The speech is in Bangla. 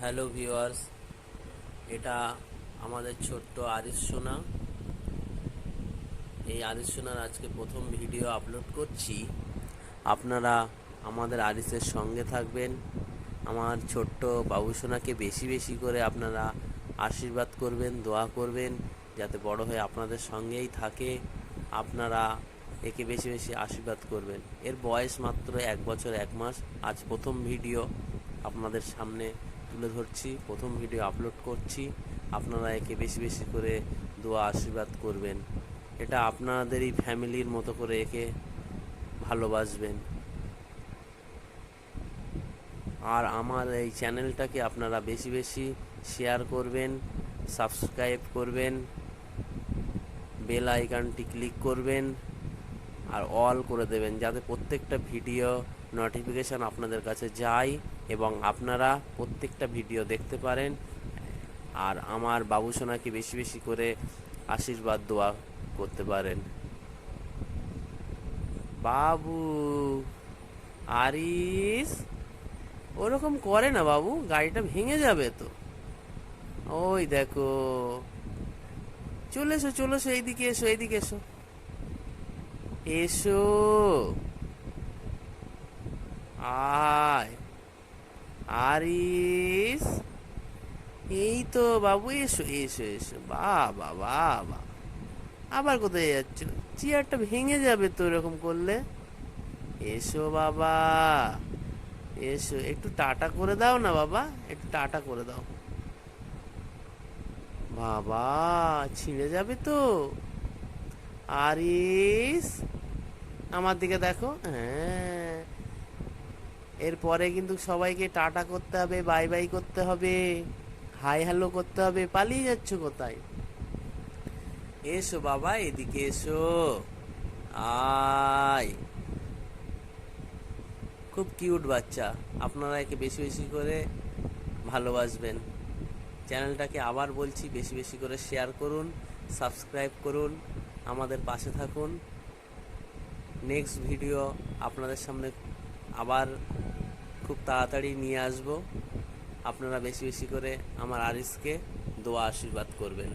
হ্যালো ভিউয়ার্স, এটা আমাদের ছোট্ট আরিস সোনা। এই আরিস সোনার আজকে প্রথম ভিডিও আপলোড করছি। আপনারা আমাদের আরিসের সঙ্গে থাকবেন। আমার ছোট্ট বাবু সোনাকে বেশি বেশি করে আপনারা আশীর্বাদ করবেন, দোয়া করবেন, যাতে বড় হয়ে আপনাদের সঙ্গেই থাকে। আপনারা একে বেশি বেশি আশীর্বাদ করবেন। এর বয়স মাত্র 1 বছর 1 মাস। আজ প্রথম ভিডিও আপনাদের সামনে তুলে ধরছি, প্রথম ভিডিও আপলোড করছি। আপনারা একে বেশি বেশি করে দোয়া আশীর্বাদ করবেন। এটা আপনাদেরই ফ্যামিলির মতো করে একে ভালোবাসবেন। আর আমার এই চ্যানেলটাকে আপনারা বেশি বেশি শেয়ার করবেন, সাবস্ক্রাইব করবেন, বেল আইকনটি ক্লিক করবেন আর অল করে দেবেন, যাতে প্রত্যেকটা ভিডিও নোটিফিকেশান আপনাদের কাছে যায় এবং আপনারা প্রত্যেকটা ভিডিও দেখতে পারেন। আর আমার বাবু সোনাকে বেশি বেশি করে আশীর্বাদ দোয়া করতে পারেন। বাবু আরিস ওরকম করে না বাবু, গাড়িটা ভেঙে যাবে তো। ওই দেখো, চলে এসো চলে এসো, এইদিকে এসো, এইদিকে এসো, এসো, আয় আরিস। এই তো বাবু, এসো এসো এসো। বাবা বাবা, আবার কোথায় যাচ্ছ? চেয়ারটা ভেঙে যাবে তো এরকম করলে। এসো বাবা, এসো, একটু টাটা করে দাও না বাবা, একটু টাটা করে দাও। বাবা, ছিঁড়ে যাবে তো। আরিস, আমার দিকে দেখো। হ্যাঁ, এরপরে কিন্তু সবাইকে টাটা করতে হবে, বাই বাই করতে হবে, হাই হ্যালো করতে হবে। পালিয়ে যাচ্ছ কোথায়? এসো বাবা, এদিকে এসো, আয়। খুব কিউট বাচ্চা। আপনারা একে বেশি বেশি করে ভালোবাসবেন। চ্যানেলটাকে আবার বলছি, বেশি বেশি করে শেয়ার করুন, সাবস্ক্রাইব করুন, আমাদের পাশে থাকুন। নেক্সট ভিডিও আপনাদের সামনে আবার খুব তাড়াতাড়ি নিয়ে আসব। আপনারা বেশি বেশি করে আমার আরিসকে দোয়া আশীর্বাদ করবেন।